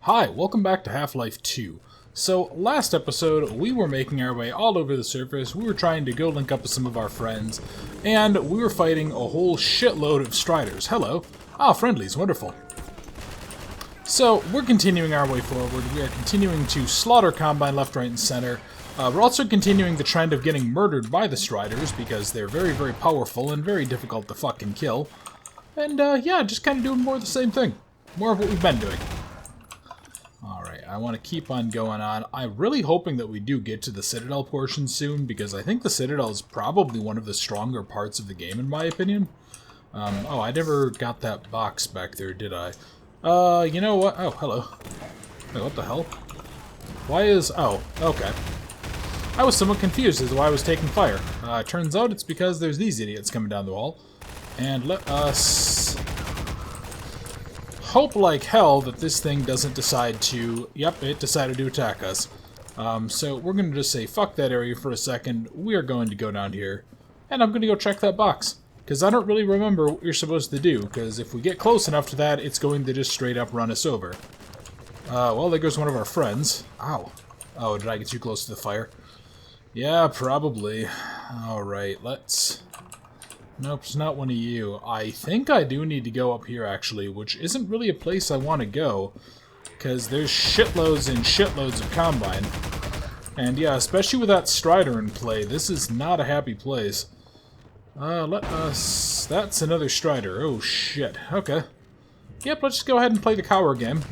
Hi, welcome back to Half-Life 2. So, last episode, we were making our way all over the surface, we were trying to go link up with some of our friends, and we were fighting a whole shitload of Striders. Hello. Ah, friendlies, wonderful. So, we're continuing our way forward, we are continuing to slaughter Combine left, right, and center. We're also continuing the trend of getting murdered by the Striders, because they're very, very powerful and very difficult to fucking kill. And, yeah, just kind of doing more of the same thing. More of what we've been doing. Alright, I want to keep on going on. I'm really hoping that we do get to the Citadel portion soon, because I think the Citadel is probably one of the stronger parts of the game, in my opinion. Oh, I never got that box back there, did I? You know what? Oh, hello. Wait, what the hell? Why is... Oh, okay. I was somewhat confused as to why I was taking fire. Turns out it's because there's these idiots coming down the wall. And let us... hope like hell that this thing doesn't decide to... Yep, it decided to attack us. So we're going to just say fuck that area for a second. We are going to go down here. And I'm going to go check that box. Because I don't really remember what you're supposed to do. Because if we get close enough to that, it's going to just straight up run us over. Well, there goes one of our friends. Ow. Oh, did I get too close to the fire? Yeah, probably. Alright, let's... Nope, it's not one of you. I think I do need to go up here, actually, which isn't really a place I want to go, because there's shitloads and shitloads of Combine. And yeah, especially with that Strider in play, this is not a happy place. Let us... That's another Strider. Oh, shit. Okay. Yep, let's just go ahead and play the Cower game.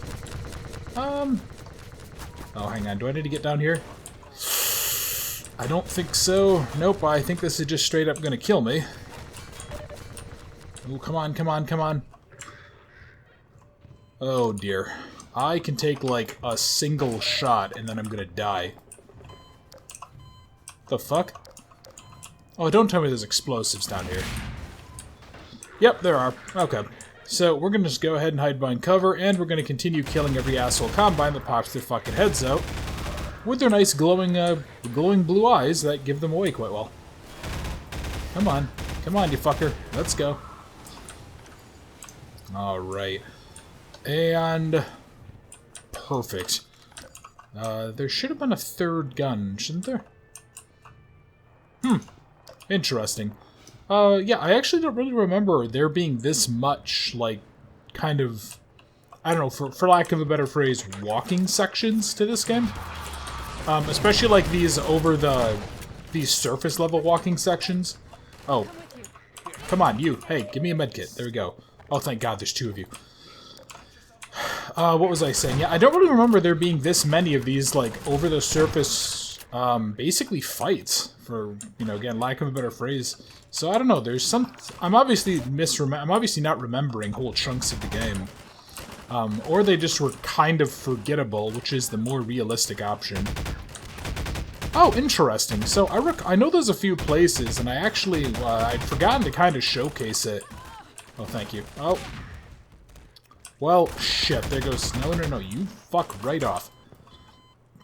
Oh, hang on. Do I need to get down here? I don't think so. Nope, I think this is just straight up gonna kill me. Oh, come on, come on, come on. Oh, dear. I can take, like, a single shot, and then I'm gonna die. The fuck? Oh, don't tell me there's explosives down here. Yep, there are. Okay. So, we're gonna just go ahead and hide behind cover, and we're gonna continue killing every asshole Combine that pops their fucking heads out. With their nice glowing blue eyes that give them away quite well. Come on. Come on, you fucker. Let's go. Alright. And... perfect. There should have been a third gun, shouldn't there? Interesting. Yeah, I actually don't really remember there being this much, like, kind of... I don't know, for lack of a better phrase, walking sections to this game. Especially, like, these surface level walking sections. Oh. Come on, you. Hey, give me a medkit. There we go. Oh, thank God, there's two of you. What was I saying? Yeah, I don't really remember there being this many of these, like, over-the-surface, basically fights, for, you know, again, lack of a better phrase. So, I don't know, there's some... I'm obviously not remembering whole chunks of the game. Or they just were kind of forgettable, which is the more realistic option. Oh, interesting. So, I know there's a few places, and I actually, I'd forgotten to kind of showcase it. Oh, thank you. Oh. Well, shit, there goes... No, you fuck right off.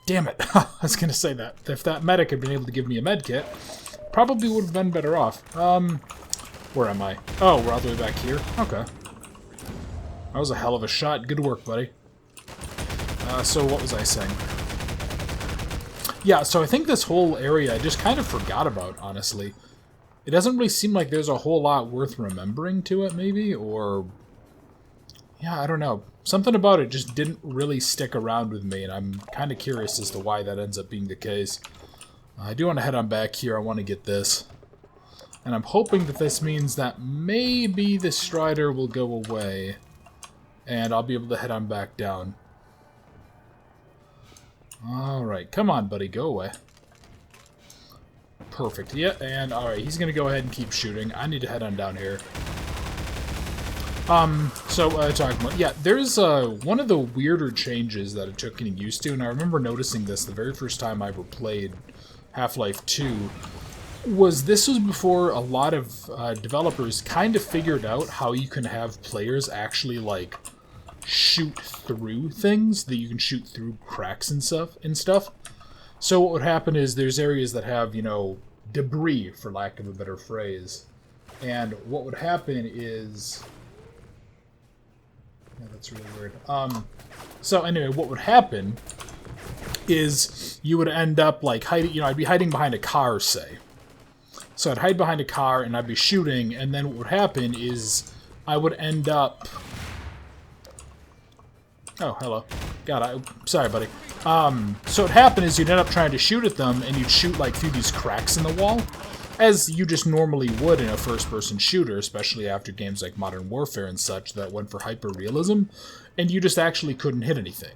Damn it. I was gonna say that. If that medic had been able to give me a med kit, probably would have been better off. Where am I? Oh, we're all the way back here? Okay. That was a hell of a shot. Good work, buddy. So what was I saying? Yeah, so I think this whole area I just kind of forgot about, honestly. It doesn't really seem like there's a whole lot worth remembering to it, maybe, or... yeah, I don't know. Something about it just didn't really stick around with me, and I'm kind of curious as to why that ends up being the case. I do want to head on back here. I want to get this. And I'm hoping that this means that maybe the Strider will go away, and I'll be able to head on back down. Alright, come on, buddy, go away. Perfect, yeah, and alright, he's gonna go ahead and keep shooting. I need to head on down here. Talking about, yeah, there's, one of the weirder changes that it took getting used to, and I remember noticing this the very first time I ever played Half-Life 2, was before a lot of, developers kind of figured out how you can have players actually, like, shoot through things, that you can shoot through cracks and stuff. So what would happen is there's areas that have, you know, debris, for lack of a better phrase. And what would happen is... yeah, that's really weird. So anyway, what would happen is you would end up like hiding, I'd be hiding behind a car, say. So I'd hide behind a car and I'd be shooting, and then what would happen is I would end up... Oh, hello. God, sorry, buddy. So what happened is you'd end up trying to shoot at them, and you'd shoot like through these cracks in the wall, as you just normally would in a first-person shooter, especially after games like Modern Warfare and such that went for hyper-realism, and you just actually couldn't hit anything.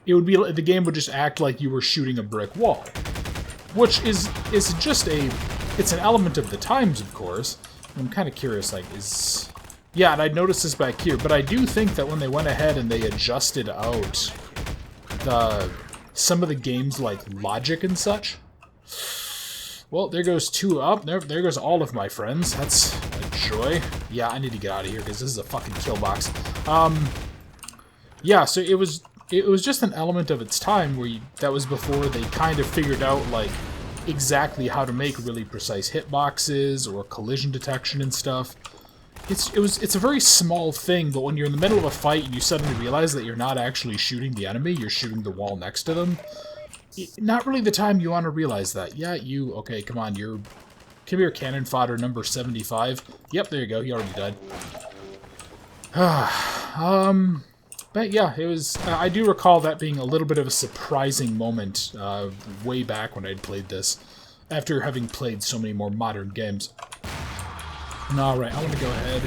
It would be, the game would just act like you were shooting a brick wall, which is just it's an element of the times, of course. I'm kind of curious, like, yeah, and I'd noticed this back here, but I do think that when they went ahead and they adjusted out some of the games like logic and such. Well, there goes two up. There goes all of my friends. That's a joy. Yeah, I need to get out of here because this is a fucking kill box. Yeah, so it was just an element of its time where that was before they kind of figured out like exactly how to make really precise hitboxes or collision detection and stuff. It's a very small thing, but when you're in the middle of a fight and you suddenly realize that you're not actually shooting the enemy, you're shooting the wall next to them. Not really the time you want to realize that. Yeah, okay, come on, come here, cannon fodder number 75. Yep, there you go, he already died. But yeah, it was, I do recall that being a little bit of a surprising moment way back when I'd played this, after having played so many more modern games. Alright, I want to go ahead.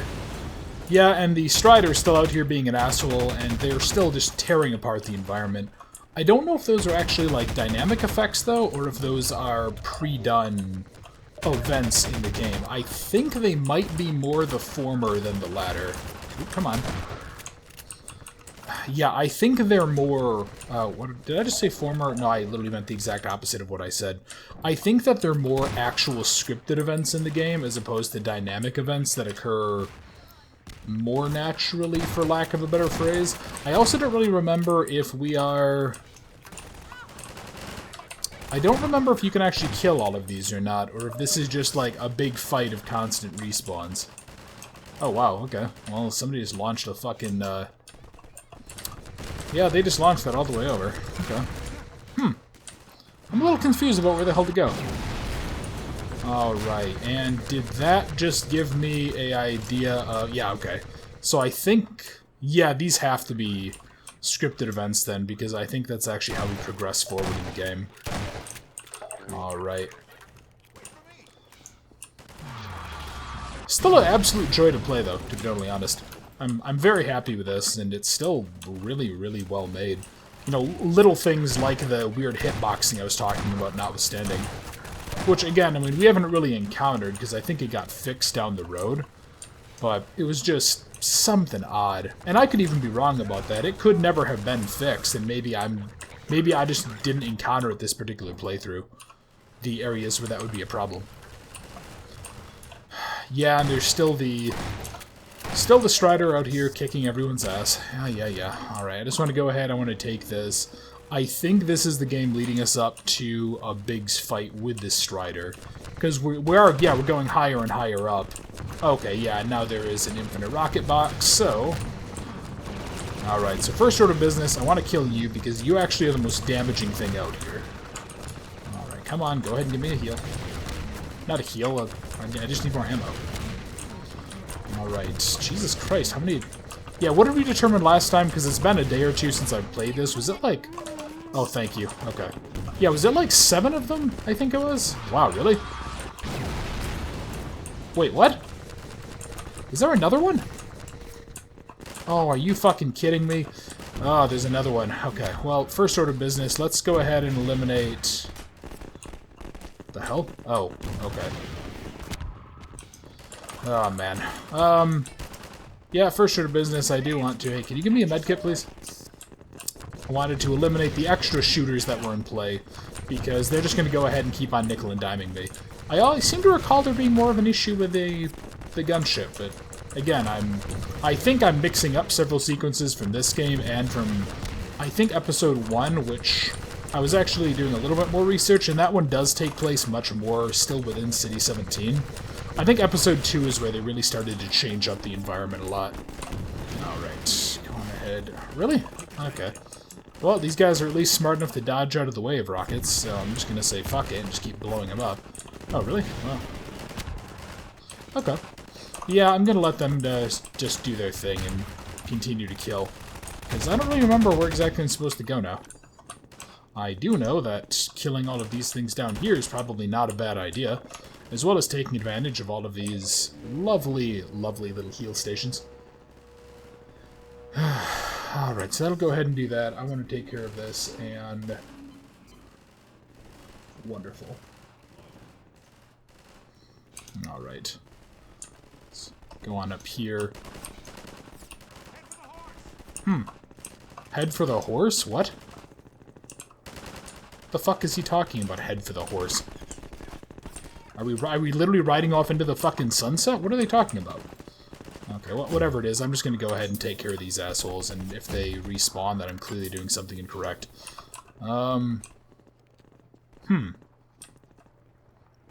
Yeah, and the Strider's still out here being an asshole, and they're still just tearing apart the environment. I don't know if those are actually, like, dynamic effects, though, or if those are pre-done events in the game. I think they might be more the former than the latter. Ooh, come on. Yeah, I think they're more... what did I just say former? No, I literally meant the exact opposite of what I said. I think that they're more actual scripted events in the game as opposed to dynamic events that occur more naturally, for lack of a better phrase. I also don't really remember if we are... I don't remember if you can actually kill all of these or not, or if this is just like a big fight of constant respawns. Oh, wow, okay. Well, somebody just launched a fucking... Yeah, they just launched that all the way over. Okay. I'm a little confused about where the hell to go. Alright, and did that just give me an idea of... Yeah, okay. So I think... Yeah, these have to be scripted events then, because I think that's actually how we progress forward in the game. Alright. Still an absolute joy to play, though, to be totally honest. I'm very happy with this, and it's still really, really well made. You know, little things like the weird hitboxing I was talking about notwithstanding. Which, again, I mean, we haven't really encountered, because I think it got fixed down the road. But it was just something odd. And I could even be wrong about that. It could never have been fixed, and maybe I just didn't encounter it this particular playthrough. The areas where that would be a problem. Yeah, and there's still the Strider out here kicking everyone's ass. Yeah. Alright, I just want to go ahead. I want to take this. I think this is the game leading us up to a big fight with this Strider. Because we're going higher and higher up. Okay, yeah, now there is an infinite rocket box, so... Alright, so first order of business, I want to kill you because you actually are the most damaging thing out here. Alright, come on, go ahead and give me a heal. Not a heal, I just need more ammo. Alright, Jesus Christ, how many... Yeah, what did we determine last time? Because it's been a day or two since I've played this. Was it like... Oh, thank you. Okay. Yeah, was it like 7 of them? I think it was? Wow, really? Wait, what? Is there another one? Oh, are you fucking kidding me? Oh, there's another one. Okay, well, first order of business. Let's go ahead and eliminate... The hell? Oh, okay. Oh, man. Yeah, first order of business, I do want to... Hey, can you give me a medkit, please? I wanted to eliminate the extra shooters that were in play, because they're just going to go ahead and keep on nickel and diming me. I seem to recall there being more of an issue with the gunship, but again, I think I'm mixing up several sequences from this game and from, I think, Episode 1, which I was actually doing a little bit more research, and that one does take place much more still within City 17. I think Episode 2 is where they really started to change up the environment a lot. Alright, go on ahead. dead. Really? Okay. Well, these guys are at least smart enough to dodge out of the way of rockets, so I'm just gonna say fuck it and just keep blowing them up. Oh, really? Wow. Okay. Yeah, I'm gonna let them just do their thing and continue to kill. Because I don't really remember where exactly I'm supposed to go now. I do know that killing all of these things down here is probably not a bad idea, as well as taking advantage of all of these lovely, lovely little heal stations. Alright, so that'll go ahead and do that. I want to take care of this, and... Wonderful. Alright. Let's go on up here. Head for the horse? What? The fuck is he talking about, head for the horse? Are we literally riding off into the fucking sunset? What are they talking about? Okay, well, whatever it is, I'm just going to go ahead and take care of these assholes, and if they respawn, then I'm clearly doing something incorrect.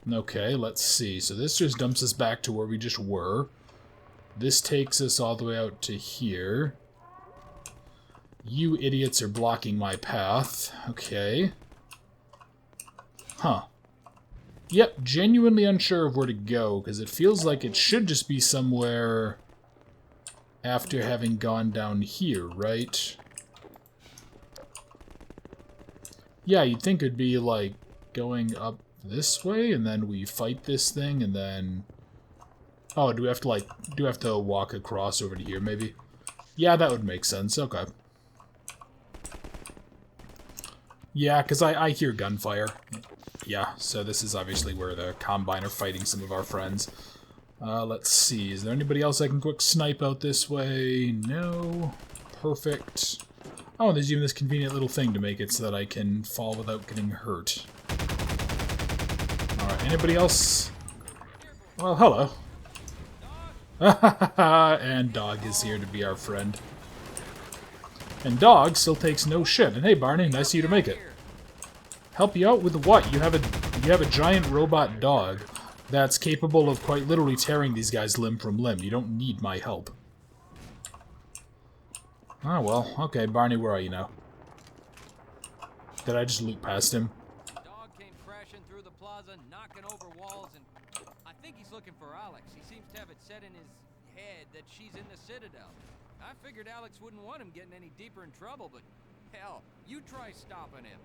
Okay, let's see. So this just dumps us back to where we just were. This takes us all the way out to here. You idiots are blocking my path. Okay. Huh. Yep, genuinely unsure of where to go, because it feels like it should just be somewhere after having gone down here, right? Yeah, you'd think it'd be, like, going up this way, and then we fight this thing, and then... Oh, do we have to, like, walk across over to here, maybe? Yeah, that would make sense. Okay. Yeah, because I hear gunfire. Yeah, so this is obviously where the Combine are fighting some of our friends. Let's see, is there anybody else I can quick snipe out this way? No. Perfect. Oh, there's even this convenient little thing to make it so that I can fall without getting hurt. Alright, anybody else? Well, hello. And Dog is here to be our friend. And Dog still takes no shit. And hey, Barney, nice of you to make it. Help you out with what? You have a giant robot dog that's capable of quite literally tearing these guys limb from limb. You don't need my help. Oh, well. Okay, Barney, where are you now? Did I just loop past him? Dog came crashing through the plaza, knocking over walls, and I think he's looking for Alex. He seems to have it set in his head that she's in the Citadel. I figured Alex wouldn't want him getting any deeper in trouble, but hell, you try stopping him.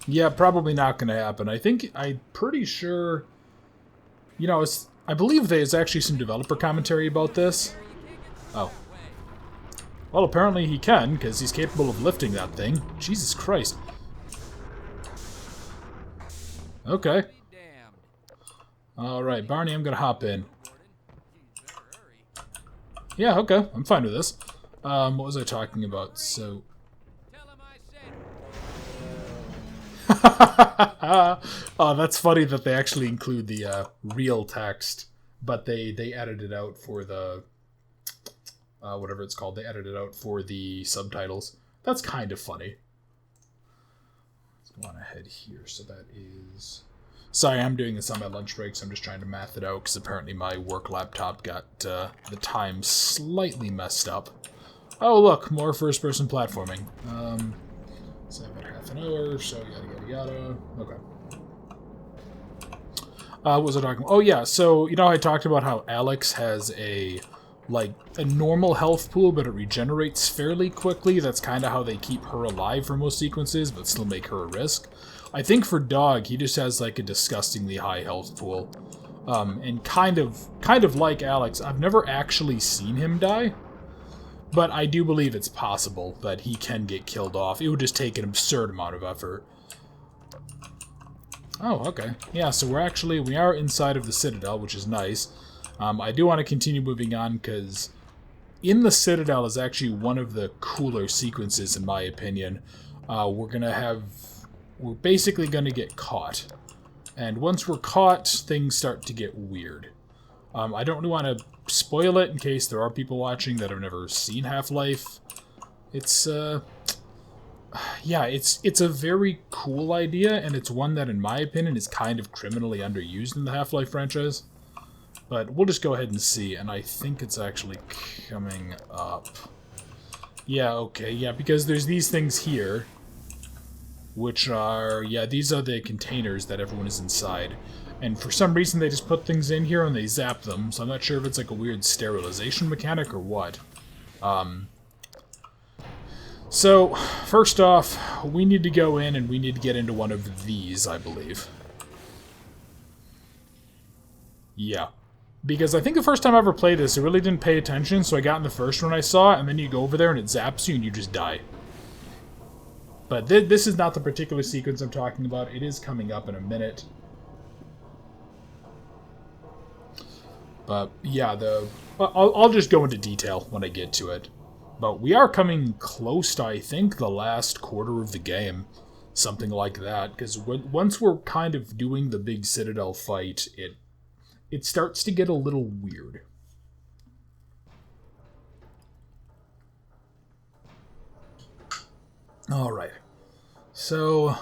Yeah, probably not going to happen. I'm pretty sure, you know, I believe there's actually some developer commentary about this. Oh. Well, apparently he can, because he's capable of lifting that thing. Jesus Christ. Okay. Alright, Barney, I'm going to hop in. Yeah, okay, I'm fine with this. What was I talking about? So... Oh, that's funny that they actually include the real text, but they edited it out for the whatever it's called. They edited it out for the subtitles. That's kind of funny. Let's go on ahead here. So that is... Sorry, I'm doing this on my lunch break, so I'm just trying to math it out, because apparently my work laptop got the time slightly messed up. Oh, look, more first-person platforming. So about half an hour, so yada yada yada. Okay. What was I talking about? Oh yeah, so, you know, I talked about how Alex has a normal health pool, but it regenerates fairly quickly. That's kind of how they keep her alive for most sequences, but still make her a risk. I think for Dog, he just has, like, a disgustingly high health pool. And kind of like Alex, I've never actually seen him die. But I do believe it's possible that he can get killed off. It would just take an absurd amount of effort. Oh, okay. Yeah, so we are inside of the Citadel, which is nice. I do want to continue moving on, because in the Citadel is actually one of the cooler sequences, in my opinion. We're basically going to get caught. And once we're caught, things start to get weird. I don't really want to spoil it in case there are people watching that have never seen Half-Life. It's, yeah, it's a very cool idea, and it's one that, in my opinion, is kind of criminally underused in the Half-Life franchise. But we'll just go ahead and see, and I think it's actually coming up. Yeah, okay, yeah, because there's these things here, which are, yeah, these are the containers that everyone is inside. And for some reason they just put things in here and they zap them, so I'm not sure if it's like a weird sterilization mechanic or what. So, first off, we need to go in and we need to get into one of these, I believe. Yeah. Because I think the first time I ever played this, I really didn't pay attention, so I got in the first one I saw, and then you go over there and it zaps you and you just die. But this is not the particular sequence I'm talking about. It is coming up in a minute. But, yeah, I'll just go into detail when I get to it. But we are coming close to, I think, the last quarter of the game. Something like that. Because once we're kind of doing the big Citadel fight, it starts to get a little weird. Alright. So,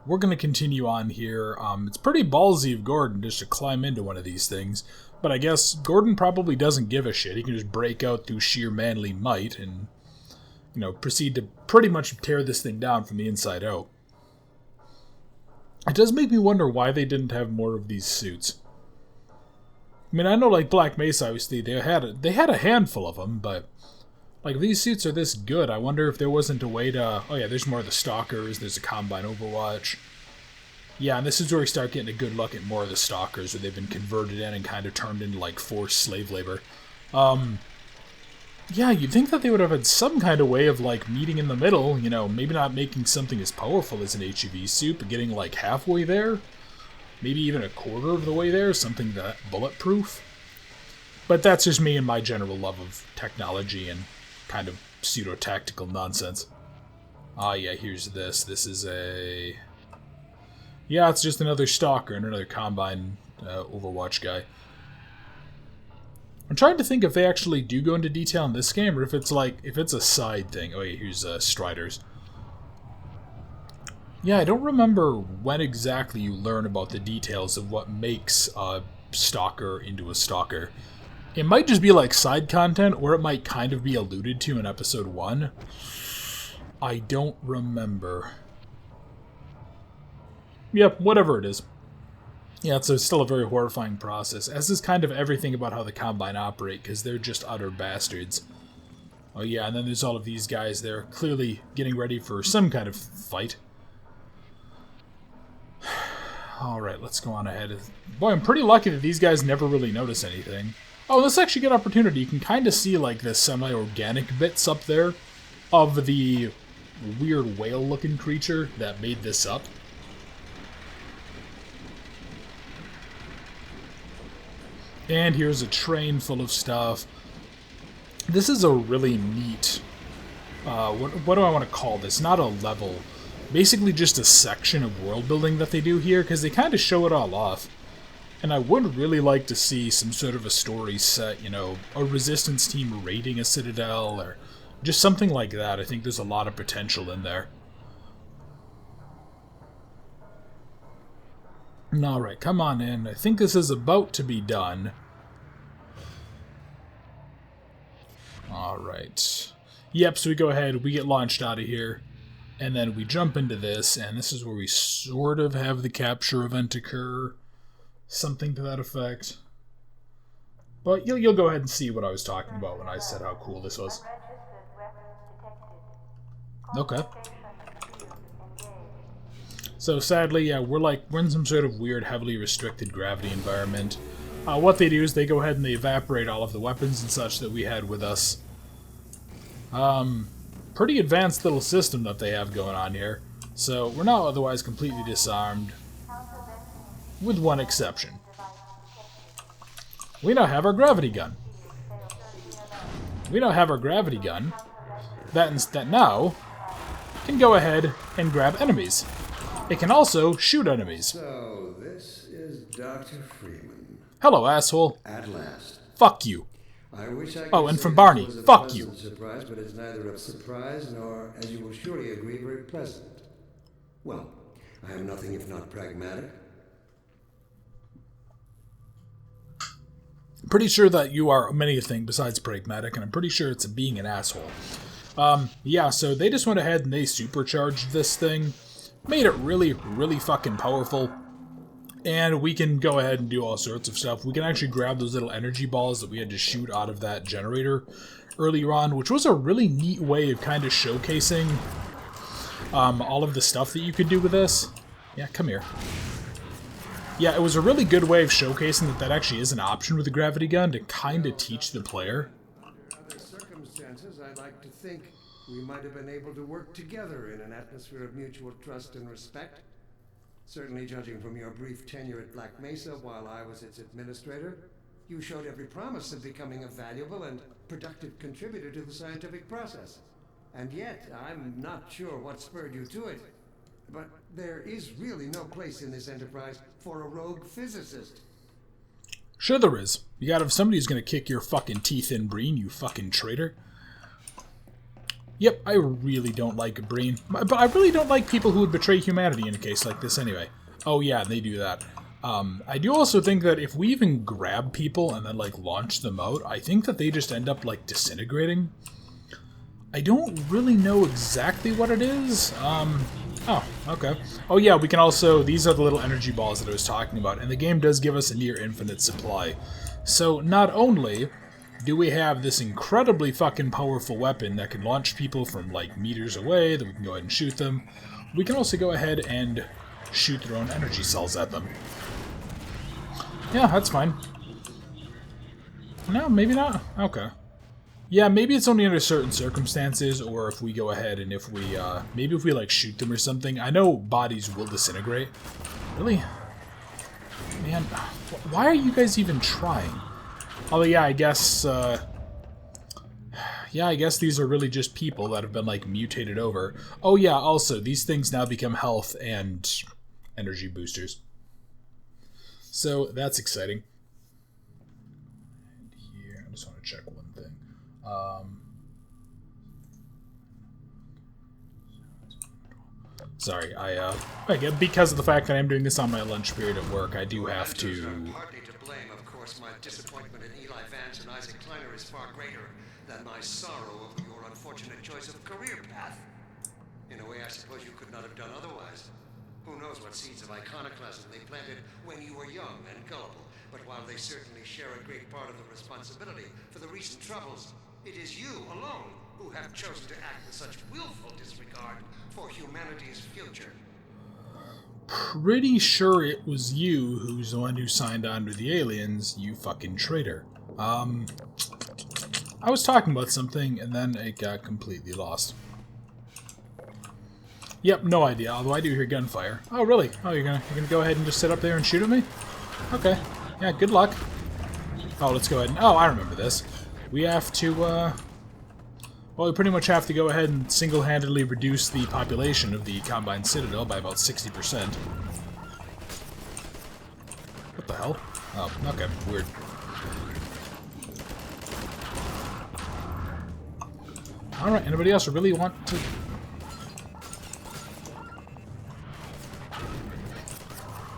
we're going to continue on here. It's pretty ballsy of Gordon just to climb into one of these things. But I guess Gordon probably doesn't give a shit. He can just break out through sheer manly might and, you know, proceed to pretty much tear this thing down from the inside out. It does make me wonder why they didn't have more of these suits. I mean, I know, like, Black Mesa, obviously, they had a handful of them, but, like, if these suits are this good, I wonder if there wasn't a way to... Oh, yeah, there's more of the Stalkers, there's a Combine Overwatch. Yeah, and this is where we start getting a good look at more of the Stalkers, where they've been converted in and kind of turned into, like, forced slave labor. Yeah, you'd think that they would have had some kind of way of, like, meeting in the middle, you know, maybe not making something as powerful as an HEV suit, but getting, like, halfway there. Maybe even a quarter of the way there, something that bulletproof. But that's just me and my general love of technology and kind of pseudo-tactical nonsense. Ah, yeah, here's this. This is a... Yeah, it's just another Stalker and another Combine Overwatch guy. I'm trying to think if they actually do go into detail in this game, or if it's like, if it's a side thing. Oh yeah, here's Striders. Yeah, I don't remember when exactly you learn about the details of what makes a Stalker into a Stalker. It might just be like side content, or it might kind of be alluded to in episode 1. I don't remember. Yep, whatever it is. Yeah, it's still a very horrifying process, as is kind of everything about how the Combine operate, because they're just utter bastards. Oh yeah, and then there's all of these guys there, clearly getting ready for some kind of fight. Alright, let's go on ahead. Boy, I'm pretty lucky that these guys never really notice anything. Oh, this is actually a good opportunity. You can kind of see, like, the semi-organic bits up there of the weird whale-looking creature that made this up. And here's a train full of stuff. This is a really neat... what do I want to call this? Not a level. Basically just a section of world building that they do here, because they kind of show it all off. And I would really like to see some sort of a story set, you know, a resistance team raiding a citadel, or just something like that. I think there's a lot of potential in there. Alright, come on in. I think this is about to be done. Alright. Yep, so we go ahead, we get launched out of here. And then we jump into this, and this is where we sort of have the capture event occur. Something to that effect. But you'll go ahead and see what I was talking about when I said how cool this was. Okay. So sadly, yeah, we're in some sort of weird, heavily restricted gravity environment. What they do is they go ahead and they evaporate all of the weapons and such that we had with us. Pretty advanced little system that they have going on here. So we're not otherwise completely disarmed, with one exception. We now have our gravity gun. That now can go ahead and grab enemies. It can also shoot enemies. So, this is Dr. Freeman. Hello, asshole. At last. Fuck you. I wish I could Oh, and say from this Barney, was a fuck you. pleasant surprise, but it's neither a surprise nor, as you will surely agree, very pleasant. Well, I am nothing if not pragmatic. Pretty sure that you are many a thing besides pragmatic, and I'm pretty sure it's being an asshole. Yeah, so they just went ahead and they supercharged this thing, made it really, really fucking powerful, and we can go ahead and do all sorts of stuff. We can actually grab those little energy balls that we had to shoot out of that generator earlier on, which was a really neat way of kind of showcasing all of the stuff that you could do with this. Yeah, come here. Yeah, it was a really good way of showcasing that that actually is an option with the gravity gun to kind of teach the player. Under other circumstances, I'd like to think we might have been able to work together in an atmosphere of mutual trust and respect. Certainly, judging from your brief tenure at Black Mesa while I was its administrator, you showed every promise of becoming a valuable and productive contributor to the scientific process. And yet, I'm not sure what spurred you to it. But there is really no place in this enterprise for a rogue physicist. Sure there is. You gotta have somebody who's gonna kick your fucking teeth in, Breen, you fucking traitor. Yep, I really don't like Breen. But I really don't like people who would betray humanity in a case like this anyway. Oh yeah, they do that. I do also think that if we even grab people and then, like, launch them out, I think that they just end up, like, disintegrating. I don't really know exactly what it is. Oh, okay. Oh yeah, we can also... These are the little energy balls that I was talking about, and the game does give us a near infinite supply. So not only do we have this incredibly fucking powerful weapon that can launch people from, like, meters away, that we can go ahead and shoot them, we can also go ahead and shoot their own energy cells at them. Yeah, that's fine. No, maybe not. Okay. Yeah, maybe it's only under certain circumstances, or if we go ahead and if we, maybe if we, like, shoot them or something. I know bodies will disintegrate. Really? Man, why are you guys even trying? Although, yeah, I guess, yeah, I guess these are really just people that have been, like, mutated over. Oh, yeah, also, these things now become health and energy boosters. So, that's exciting. And here, I just want to check one thing. Sorry, again, because of the fact that I'm doing this on my lunch period at work, I do have to... Partly to blame, of course. My disappointment in Eli Vance and Isaac Kleiner is far greater than my sorrow over your unfortunate choice of career path. In a way, I suppose you could not have done otherwise. Who knows what seeds of iconoclasm they planted when you were young and gullible, but while they certainly share a great part of the responsibility for the recent troubles, it is you alone who have chosen to act with such willful disregard for humanity's future. Pretty sure it was you who's the one who signed on to the aliens, you fucking traitor. I was talking about something, and then it got completely lost. Yep, no idea, although I do hear gunfire. Oh, really? Oh, you're gonna go ahead and just sit up there and shoot at me? Okay. Yeah, good luck. Oh, let's go ahead and... Oh, I remember this. We have to, well, we pretty much have to go ahead and single-handedly reduce the population of the Combine Citadel by about 60%. What the hell? Oh, okay, weird. Alright, anybody else really want to...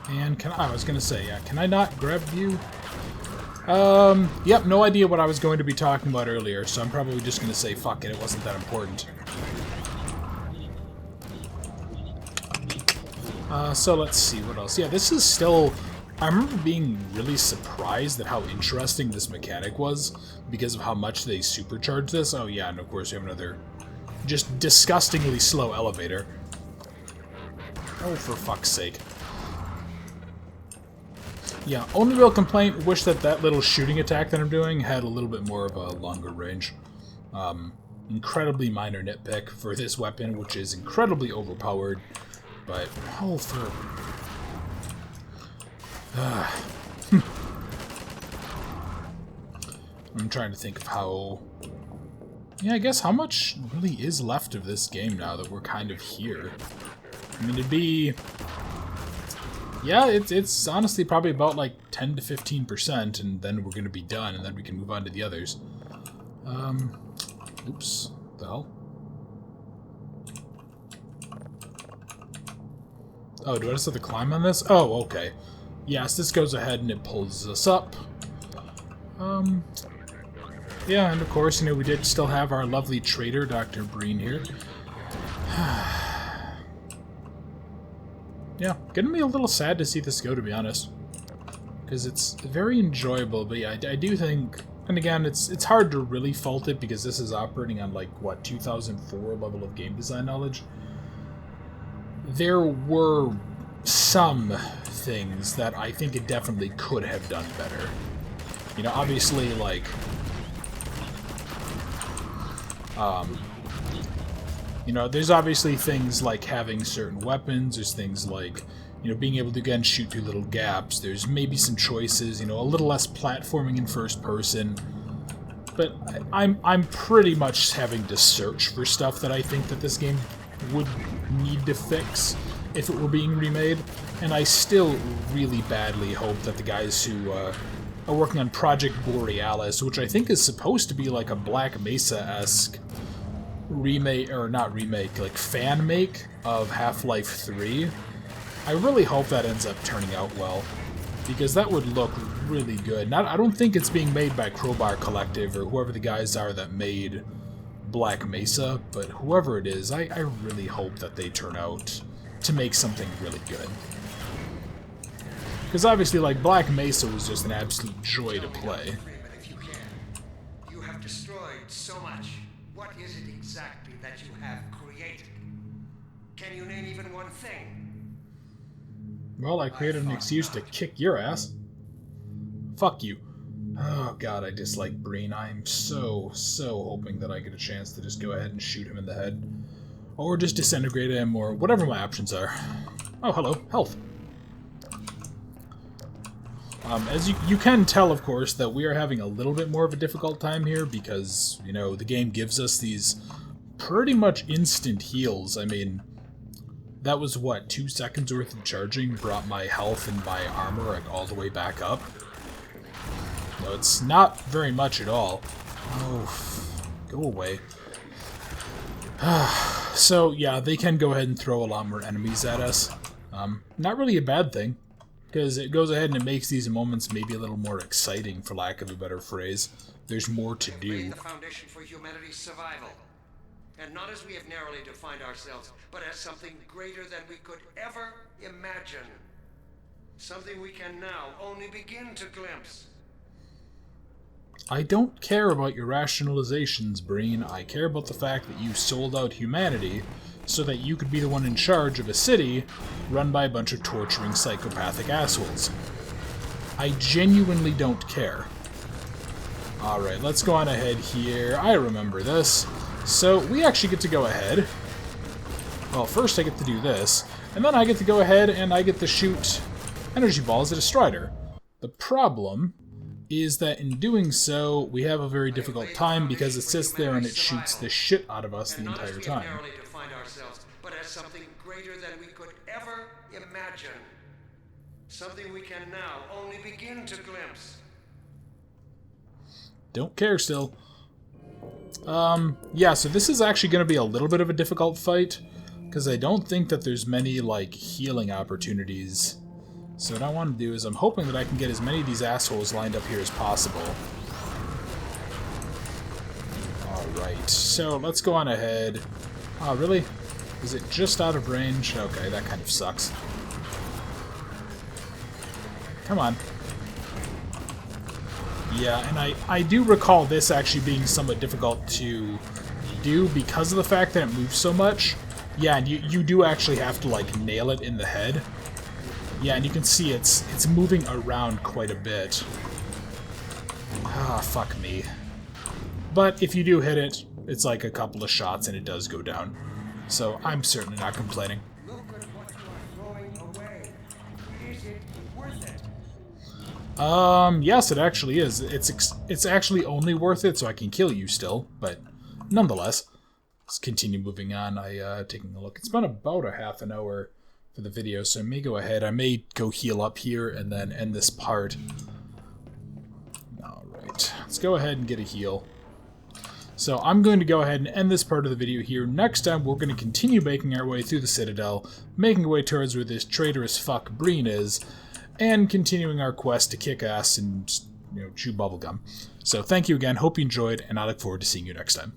And can I was gonna say, yeah, can I not grab you? Yep, no idea what I was going to be talking about earlier, so I'm probably just gonna say fuck it, it wasn't that important. So let's see, what else? Yeah, this is still... I remember being really surprised at how interesting this mechanic was, because of how much they supercharged this. Oh yeah, and of course we have another just disgustingly slow elevator. Oh, for fuck's sake. Yeah, only real complaint, wish that that little shooting attack that I'm doing had a little bit more of a longer range. Incredibly minor nitpick for this weapon, which is incredibly overpowered, but, oh, for... I'm trying to think of how... Yeah, I guess how much really is left of this game now that we're kind of here? I mean, it'd be... Yeah, it's honestly probably about like 10 to 15%, and then we're going to be done, and then we can move on to the others. Oops. What the hell? Oh, do I just have to climb on this? Oh, okay. Yes, this goes ahead and it pulls us up. Yeah, and of course, you know, we did still have our lovely traitor, Dr. Breen, here. Yeah, getting me a little sad to see this go, to be honest. Because it's very enjoyable, but yeah, I do think... And again, it's hard to really fault it because this is operating on, like, what, 2004 level of game design knowledge? There were some things that I think it definitely could have done better. You know, obviously, like... you know, there's obviously things like having certain weapons, there's things like, you know, being able to, again, shoot through little gaps, there's maybe some choices, you know, a little less platforming in first person, but I'm pretty much having to search for stuff that I think that this game would need to fix if it were being remade, and I still really badly hope that the guys who are working on Project Borealis, which I think is supposed to be like a Black Mesa-esque remake, or not remake, like fan make of Half-Life 3, I really hope that ends up turning out well, because that would look really good. I don't think it's being made by Crowbar Collective or whoever the guys are that made Black Mesa, but whoever it is, I really hope that they turn out to make something really good. Because obviously, like, Black Mesa was just an absolute joy to play. You have destroyed so much. What is it exactly that you have created? Can you name even one thing? Well, I created an excuse to kick your ass. Fuck you. Oh god, I dislike Breen. I'm so hoping that I get a chance to just go ahead and shoot him in the head. Or just disintegrate him, or whatever my options are. Oh, hello. Health. As you can tell, of course, that we are having a little bit more of a difficult time here because, you know, the game gives us these pretty much instant heals. I mean, that was, what, 2 seconds worth of charging brought my health and my armor like, all the way back up. No, it's not very much at all. Oh, go away. So, yeah, they can go ahead and throw a lot more enemies at us. Not really a bad thing, because it goes ahead and it makes these moments maybe a little more exciting, for lack of a better phrase. There's more to do. The foundation for humanity's survival. And not as we have narrowly defined ourselves, but as something greater than we could ever imagine. Something we can now only begin to glimpse. I don't care about your rationalizations, Breen. I care about the fact that you sold out humanity so that you could be the one in charge of a city run by a bunch of torturing psychopathic assholes. I genuinely don't care. Alright, let's go on ahead here. I remember this. So, we actually get to go ahead. Well, first I get to do this, and then I get to go ahead and I get to shoot energy balls at a Strider. The problem is that in doing so, we have a very difficult time because it sits there and it shoots the shit out of us the entire time. But as something greater than we could ever imagine. Something we can now only begin to glimpse. Don't care still. Yeah, so this is actually going to be a little bit of a difficult fight, because I don't think that there's many, like, healing opportunities. So what I want to do is I'm hoping that I can get as many of these assholes lined up here as possible. Alright, so let's go on ahead. Oh, really? Is it just out of range? Okay, that kind of sucks. Come on. Yeah, and I do recall this actually being somewhat difficult to do because of the fact that it moves so much. Yeah, and you do actually have to, like, nail it in the head. Yeah, and you can see it's moving around quite a bit. Ah, fuck me. But if you do hit it, it's like a couple of shots and it does go down. So I'm certainly not complaining. Look at what you are throwing away. Is it worth it? Yes, it actually is. It's actually only worth it so I can kill you still, but nonetheless. Let's continue moving on. Taking a look. It's been about a half an hour for the video, so I may go ahead. I may go heal up here and then end this part. Alright, let's go ahead and get a heal. So I'm going to go ahead and end this part of the video here. Next time, we're going to continue making our way through the Citadel, making our way towards where this traitorous fuck Breen is, and continuing our quest to kick ass and chew bubble gum. So thank you again. Hope you enjoyed, and I look forward to seeing you next time.